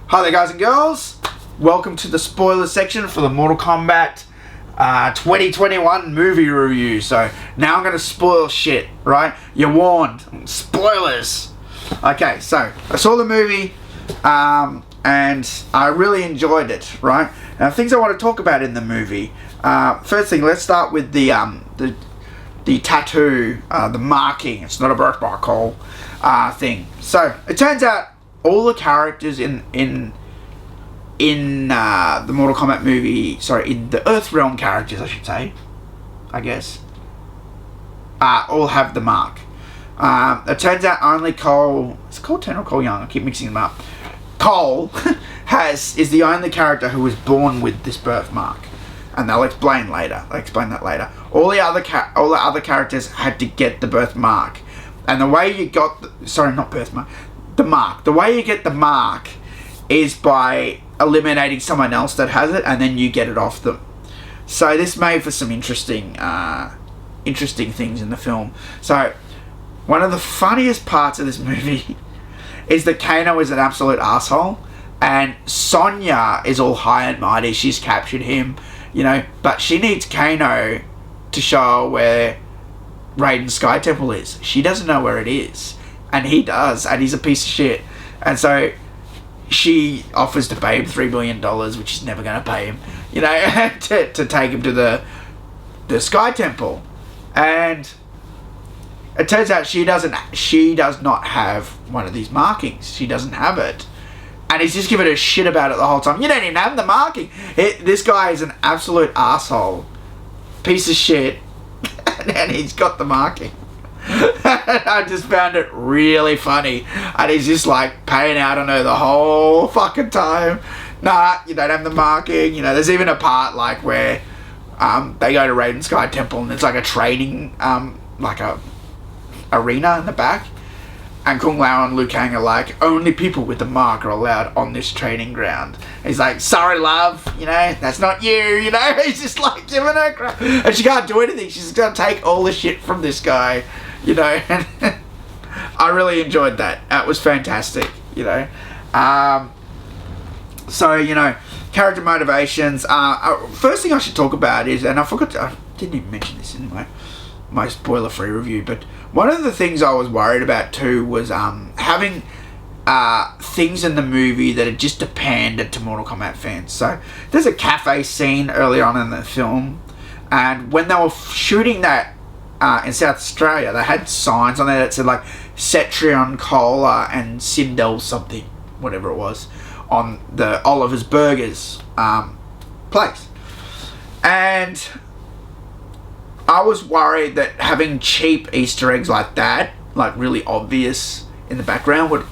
Hi there guys and girls, welcome to the spoiler section for the Mortal Kombat 2021 movie review. So now I'm going to spoil shit, right? You're warned. Spoilers. Okay, so I saw the movie and I really enjoyed it, right? Now things I want to talk about in the movie. First thing, let's start with the tattoo, the marking. It's not a birthmark hole thing. So it turns out all the characters in the Mortal Kombat movie, in the Earthrealm characters, I should say, I guess, all have the mark. It turns out only Cole, is it Cole Ten or Cole Young? I keep mixing them up. Cole is the only character who was born with this birthmark, and they'll explain that later. All the other characters had to get the birthmark, and the way you got the mark. The way you get the mark is by eliminating someone else that has it, and then you get it off them. So this made for some interesting things in the film. So one of the funniest parts of this movie is that Kano is an absolute asshole, and Sonya is all high and mighty. She's captured him, but she needs Kano to show her where Raiden's Sky Temple is. She doesn't know where it is, and he does, and he's a piece of shit. And so she offers to pay him $3 billion, which he's never going to pay him, to take him to the Sky Temple. And it turns out she does not have one of these markings. She doesn't have it. And he's just giving her shit about it the whole time. You don't even have the marking. This guy is an absolute asshole. Piece of shit. And he's got the marking. I just found it really funny, and he's just like paying out on her the whole fucking time. Nah, you don't have the marking. There's even a part like where they go to Raiden's Sky Temple, and it's like a training like a arena in the back, and Kung Lao and Liu Kang are like, only people with the mark are allowed on this training ground. He's like, sorry love, that's not you. He's just like giving her crap, and she can't do anything. She's gonna take all the shit from this guy. And I really enjoyed that. That was fantastic, So, character motivations. First thing I should talk about is, and I didn't even mention this in my spoiler-free review, but one of the things I was worried about too was having things in the movie that are just a pander to Mortal Kombat fans. So, there's a cafe scene early on in the film, and when they were shooting that in South Australia, they had signs on there that said like Cetrion Cola and Sindel something, whatever it was, on the Oliver's Burgers place. And I was worried that having cheap Easter eggs like that, like really obvious in the background, would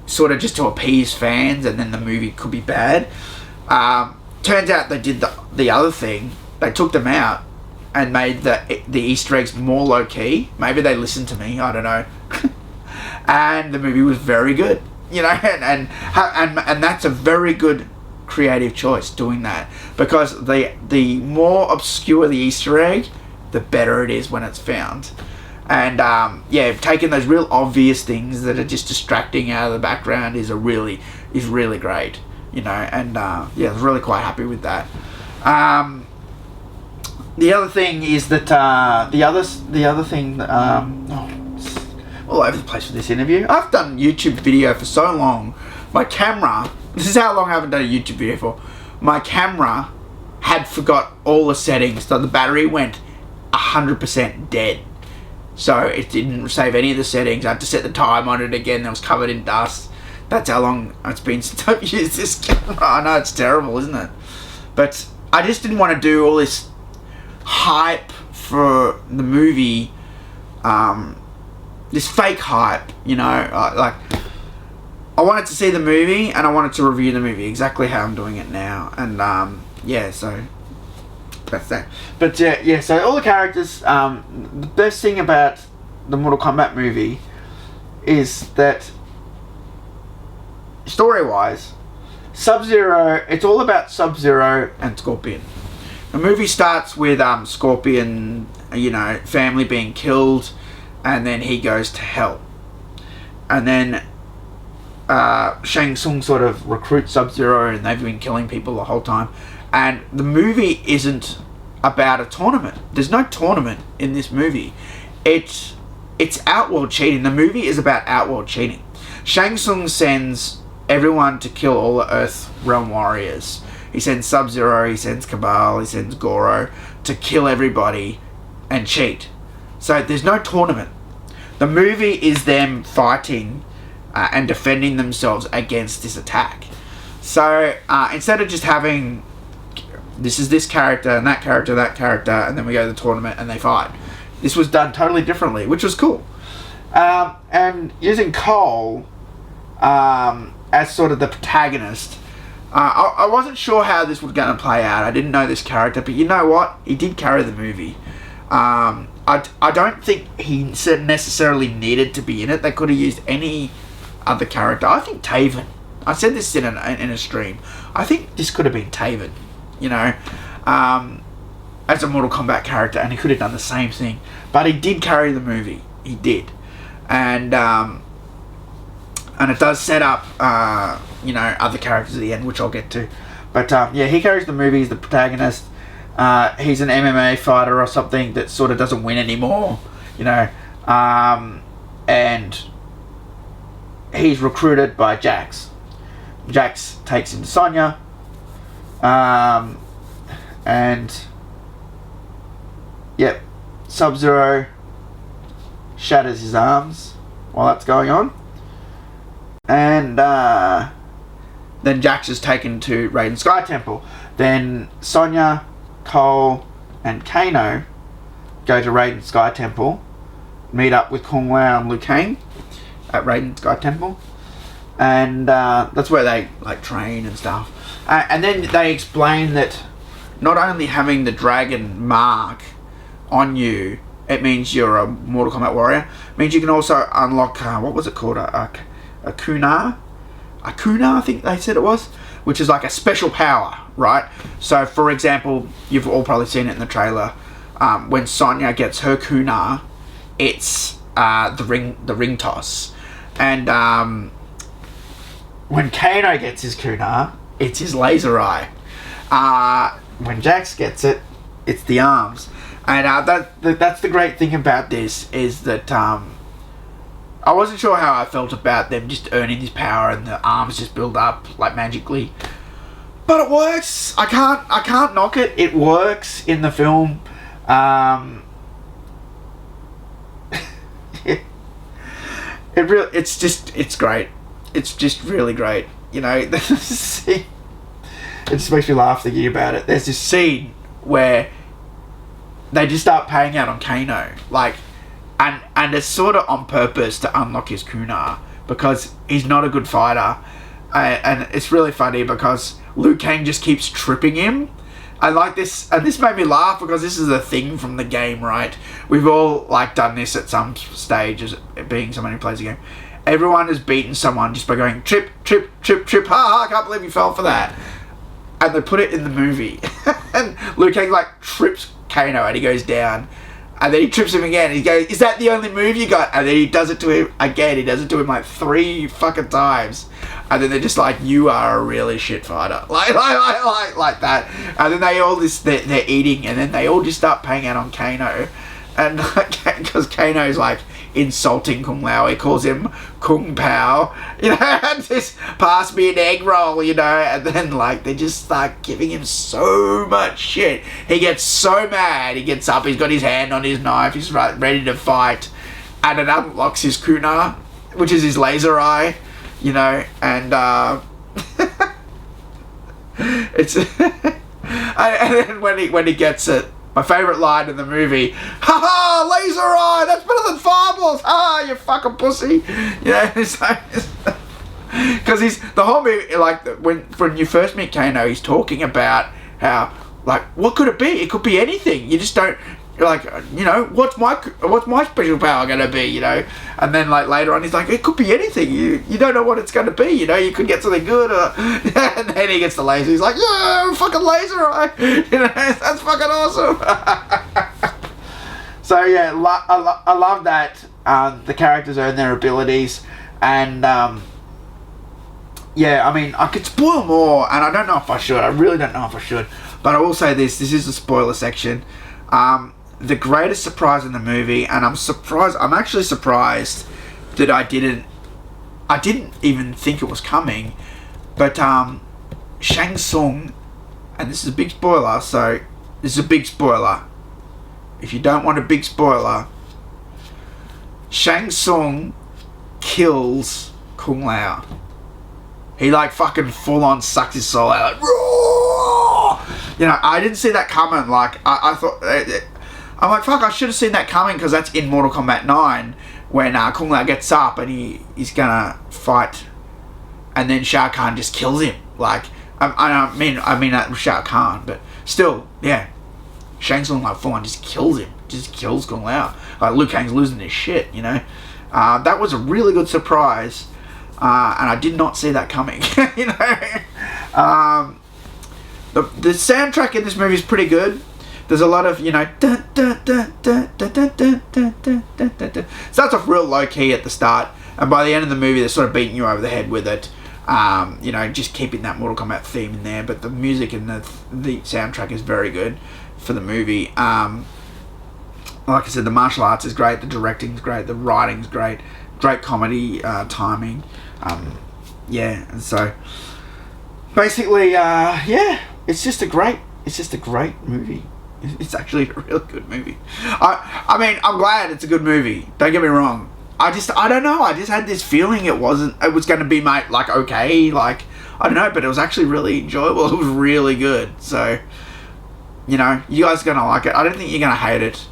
sort of just to appease fans, and then the movie could be bad. Turns out they did the other thing. They took them out and made the Easter eggs more low-key. Maybe they listened to me, I don't know. And the movie was very good, and that's a very good creative choice, doing that, because the more obscure the Easter egg, the better it is when it's found. And taking those real obvious things that are just distracting out of the background is really great, and I was really quite happy with that. The other thing is that the other thing all over the place with this interview. I've done YouTube video for so long. My camera, this is how long I haven't done a YouTube video for. My camera had forgot all the settings, so the battery went 100% dead. So it didn't save any of the settings. I had to set the time on it again. It was covered in dust. That's how long it's been since I've used this camera. I know it's terrible, isn't it? But I just didn't want to do all this hype for the movie, this fake hype, like I wanted to see the movie and I wanted to review the movie exactly how I'm doing it now, and so that's that. But so all the characters, the best thing about the Mortal Kombat movie is that story-wise, Sub-Zero, it's all about Sub-Zero and Scorpion. The movie starts with Scorpion, family being killed, and then he goes to hell. And then Shang Tsung sort of recruits Sub-Zero, and they've been killing people the whole time. And the movie isn't about a tournament. There's no tournament in this movie. It's outworld cheating. The movie is about outworld cheating. Shang Tsung sends everyone to kill all the Earth Realm warriors. He sends Sub-Zero, he sends Cabal, he sends Goro to kill everybody and cheat. So there's no tournament. The movie is them fighting and defending themselves against this attack. So instead of just having this is this character and that character, and then we go to the tournament and they fight, this was done totally differently, which was cool. And using Cole as sort of the protagonist, I wasn't sure how this was going to play out. I didn't know this character, but you know what? He did carry the movie. I don't think he necessarily needed to be in it. They could have used any other character. I think Taven. I said this in a stream. I think this could have been Taven, you know, as a Mortal Kombat character, and he could have done the same thing. But he did carry the movie. He did, and it does set up, you know, other characters at the end, which I'll get to. But yeah, he carries the movie. He's the protagonist. He's an MMA fighter or something that sort of doesn't win anymore, you know, and he's recruited by Jax. Jax takes him to Sonya, and yep, Sub-Zero shatters his arms while that's going on, and then Jax is taken to Raiden Sky Temple. Then Sonya, Cole, and Kano go to Raiden Sky Temple, meet up with Kung Lao and Liu Kang at Raiden Sky Temple, and that's where they like train and stuff. And then they explain that not only having the dragon mark on you, it means you're a Mortal Kombat warrior. It means you can also unlock what was it called, a Kuna, I think they said it was, which is like a special power, right? So, for example, you've all probably seen it in the trailer. When Sonya gets her Kuna, it's the ring toss, and when Kano gets his Kuna, it's his laser eye. When Jax gets it, it's the arms. And that's the great thing about this, is that I wasn't sure how I felt about them just earning this power and the arms just build up like magically, but it works. I can't knock it. It works in the film. It's great. It's just really great. You know, it just makes me laugh thinking about it. There's this scene where they just start paying out on Kano, like, and it's sort of on purpose to unlock his Kuna, because he's not a good fighter, and it's really funny because Liu Kang just keeps tripping him. I like this, and this made me laugh because this is a thing from the game, right? We've all like done this at some stage, as being someone who plays the game. Everyone has beaten someone just by going trip, trip, trip, trip. Ha! I can't believe you fell for that. And they put it in the movie, and Liu Kang like trips Kano, and he goes down, and then he trips him again. And he goes, "Is that the only move you got?" And then he does it to him again. He does it to him like 3 fucking times, and then they're just like, "You are a really shit fighter," like that. And then they all they're eating, and then they all just start paying out on Kano, and because Kano's like insulting Kung Lao, he calls him Kung Pao, you know, and just pass me an egg roll, you know, and then like they just start giving him so much shit. He gets so mad, he gets up, he's got his hand on his knife, he's ready to fight, and it unlocks his Kuna, which is his laser eye, you know, and it's and then when he gets it, my favourite line in the movie, "Ha ha, laser eye, that's better than fireballs, ha, you fucking pussy," you know, because he's, the whole movie, like, when you first meet Kano, he's talking about how, like, what could it be? It could be anything, you just don't, like, you know, what's my special power gonna be, you know? And then like later on he's like, it could be anything, you don't know what it's gonna be, you know, you could get something good, or and then he gets the laser, he's like, yeah, fucking laser eye, you know, that's fucking awesome. So yeah, I love that the characters earn their abilities, and yeah, I mean, I could spoil more, and I don't know if I should. I really don't know if I should. But I will say this is the spoiler section. The greatest surprise in the movie, and I'm actually surprised that I didn't even think it was coming, but Shang Tsung, and this is a big spoiler, so this is a big spoiler. If you don't want a big spoiler, Shang Tsung kills Kung Lao. He like fucking full on sucks his soul out. Like, roar! You know, I didn't see that coming. Like, I thought, I'm like, fuck, I should have seen that coming, because that's in Mortal Kombat 9 when Kung Lao gets up and he's gonna fight, and then Shao Kahn just kills him. Like, I mean that was Shao Kahn, but still, yeah, Shang Tsung like full on just kills him, just kills Kung Lao. Like, Liu Kang's losing his shit, you know. That was a really good surprise, and I did not see that coming. You know, the soundtrack in this movie is pretty good. There's a lot of, you know, starts off real low key at the start, and by the end of the movie they're sort of beating you over the head with it. You know, just keeping that Mortal Kombat theme in there, but the music and the soundtrack is very good for the movie. Like I said, the martial arts is great, the directing's great, the writing's great, great comedy timing. Yeah, and so basically, yeah, it's just a great movie. It's actually a real good movie. I mean, I'm glad it's a good movie. Don't get me wrong. I don't know. I just had this feeling it was going to be like okay, like I don't know, but it was actually really enjoyable. It was really good. So, you know, you guys are gonna like it. I don't think you're gonna hate it.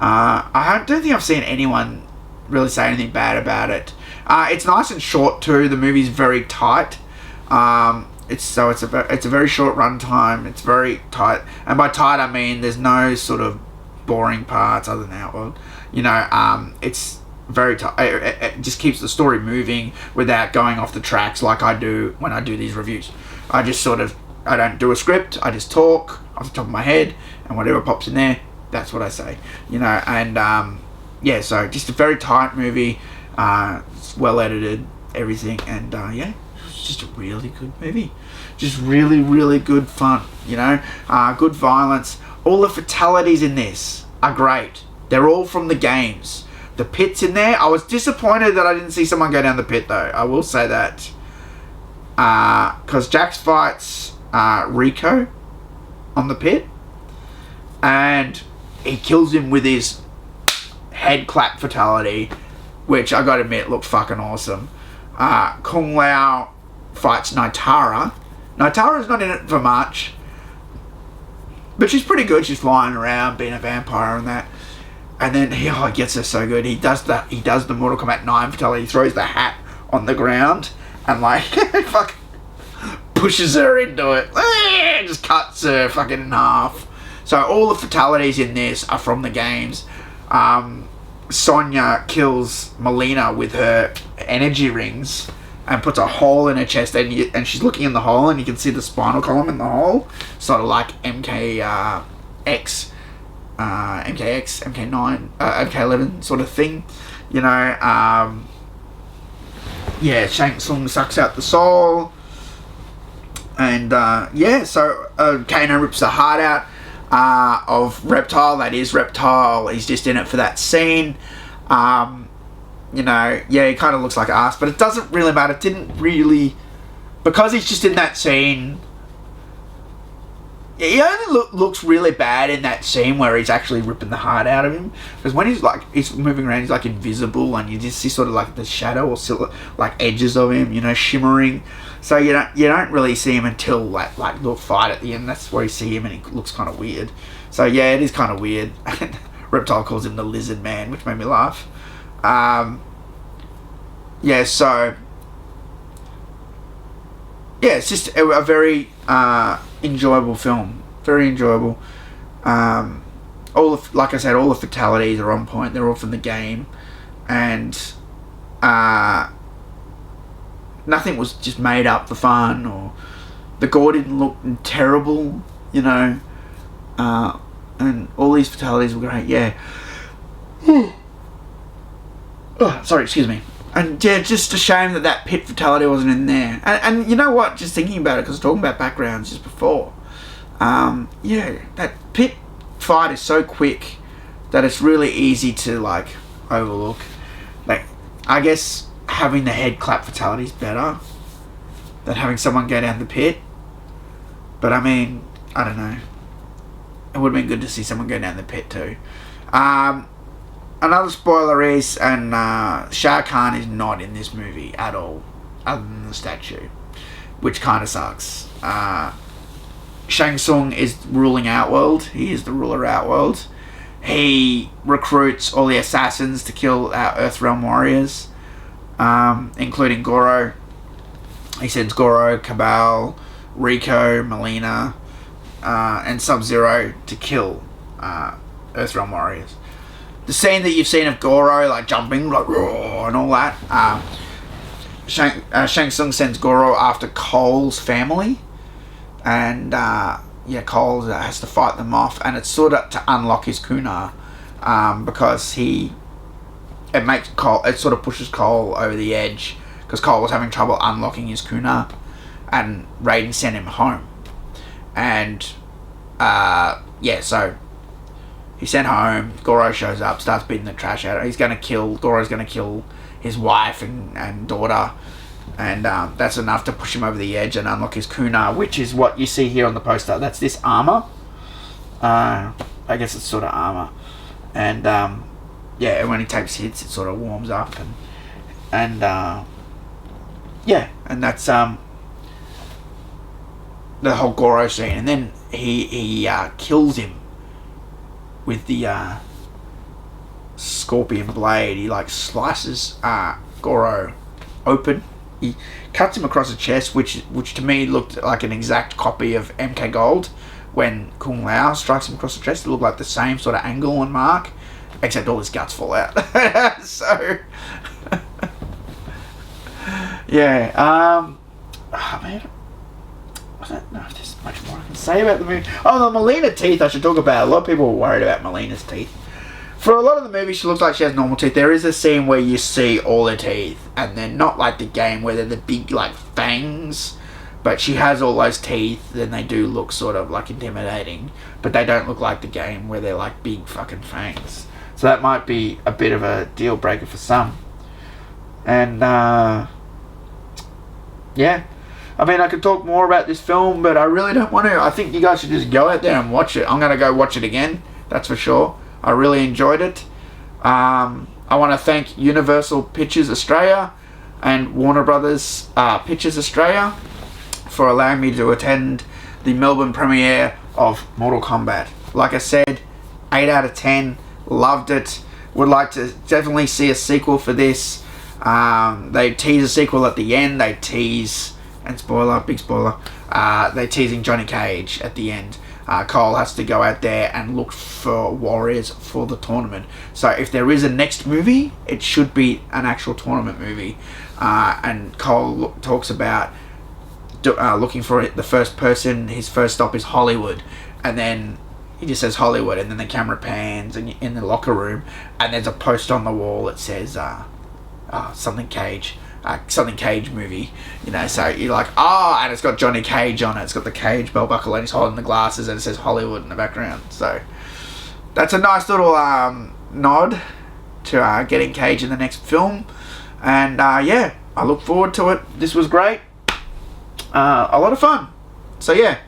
I don't think I've seen anyone really say anything bad about it. It's nice and short too. The movie's very tight. It's a very short run time. It's very tight, and by tight I mean there's no sort of boring parts other than that. Well, you know, it's very tight. It just keeps the story moving without going off the tracks like I do when I do these reviews. I don't do a script. I just talk off the top of my head, and whatever pops in there, that's what I say. You know, and yeah, so just a very tight movie. It's well edited, everything, and yeah. It's just a really good movie. Just really, really good fun, you know. Good violence. All the fatalities in this are great. They're all from the games. The pit's in there. I was disappointed that I didn't see someone go down the pit, though. I will say that. Because Jax fights Rico on the pit, and he kills him with his head clap fatality, which I gotta admit looked fucking awesome. Kung Lao fights Nitara. Nitara's not in it for much, but she's pretty good. She's flying around, being a vampire and that. And then he gets her so good. He does the Mortal Kombat 9 fatality. He throws the hat on the ground and like fucking pushes her into it. Just cuts her fucking in half. So all the fatalities in this are from the games. Sonya kills Molina with her energy rings and puts a hole in her chest, and she's looking in the hole, and you can see the spinal column in the hole, sort of like MKX, MK9, MK11 sort of thing, you know. Yeah, Shang Tsung sucks out the soul, and yeah, so Kano rips the heart out of Reptile. That is Reptile. He's just in it for that scene. You know, yeah, he kind of looks like ass, but it doesn't really matter. It didn't really, because he's just in that scene. He only looks really bad in that scene where he's actually ripping the heart out of him. Because when he's moving around, he's like invisible, and you just see sort of like the shadow or like edges of him, you know, shimmering. So you don't really see him until like the fight at the end. That's where you see him, and he looks kind of weird. So yeah, it is kind of weird. Reptile calls him the Lizard Man, which made me laugh. Yeah, so yeah, it's just a very enjoyable film. Very enjoyable. Like I said, all the fatalities are on point. They're all from the game, and nothing was just made up for fun, or the gore didn't look terrible, you know. And all these fatalities were great. Yeah. Oh, sorry, excuse me. And yeah, just a shame that that pit fatality wasn't in there. And you know what? Just thinking about it, because talking about backgrounds just before, yeah, that pit fight is so quick that it's really easy to like overlook. Like, I guess having the head clap fatality is better than having someone go down the pit. But I mean, I don't know. It would have been good to see someone go down the pit too. Another spoiler is, and Shah Khan is not in this movie at all, other than the statue, which kind of sucks. Shang Tsung is ruling Outworld. He is the ruler of Outworld. He recruits all the assassins to kill our Earthrealm warriors, including Goro. He sends Goro, Cabal, Rico, Molina, and Sub-Zero to kill Earthrealm warriors. The scene that you've seen of Goro like jumping, like roar, and all that. Shang Tsung sends Goro after Cole's family, and yeah, Cole has to fight them off, and it's sort of to unlock his kunai, because it sort of pushes Cole over the edge, because Cole was having trouble unlocking his kunai, and Raiden sent him home, and yeah, so he's sent home. Goro shows up, starts beating the trash out of him. Goro's gonna kill his wife and daughter, and that's enough to push him over the edge and unlock his kunai, which is what you see here on the poster. That's this armor. I guess it's sort of armor, and yeah, when he takes hits, it sort of warms up, and yeah, and that's the whole Goro scene, and then he kills him with the scorpion blade. He like slices Goro open. He cuts him across the chest, which to me looked like an exact copy of MK Gold. When Kung Lao strikes him across the chest, it looked like the same sort of angle and mark, except all his guts fall out. So yeah, oh man, I don't know if there's much more I can say about the movie. Oh, the Molina Teeth I should talk about. A lot of people were worried about Molina's teeth. For a lot of the movie, she looks like she has normal teeth. There is a scene where you see all her teeth, and they're not like the game where they're the big like fangs, but she has all those teeth, and they do look sort of like intimidating, but they don't look like the game where they're like big fucking fangs. So that might be a bit of a deal breaker for some. And yeah, I mean, I could talk more about this film, but I really don't want to. I think you guys should just go out there and watch it. I'm going to go watch it again, that's for sure. I really enjoyed it. I want to thank Universal Pictures Australia and Warner Brothers Pictures Australia for allowing me to attend the Melbourne premiere of Mortal Kombat. Like I said, 8 out of 10. Loved it. Would like to definitely see a sequel for this. They tease a sequel at the end. They tease, and big spoiler, they're teasing Johnny Cage at the end. Cole has to go out there and look for warriors for the tournament. So if there is a next movie, it should be an actual tournament movie. And Cole talks about looking for the first person. His first stop is Hollywood, and then he just says Hollywood, and then the camera pans and in the locker room, and there's a post on the wall that says something Cage movie, you know. So you're like, and it's got Johnny Cage on it. It's got the Cage belt buckle, and he's holding the glasses, and it says Hollywood in the background. So that's a nice little nod to getting Cage in the next film. And yeah, I look forward to it. This was great. A lot of fun. So yeah,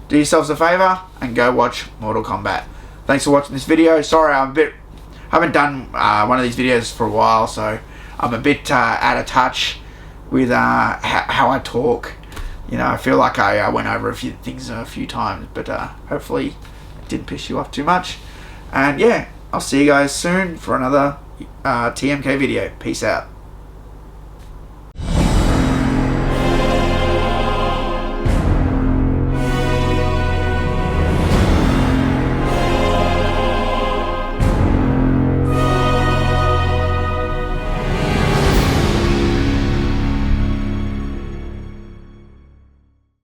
do yourselves a favour and go watch Mortal Kombat. Thanks for watching this video. Sorry, I haven't done one of these videos for a while, so I'm a bit out of touch with how I talk. You know, I feel like I went over a few things a few times, but hopefully it didn't piss you off too much. And yeah, I'll see you guys soon for another TMK video. Peace out.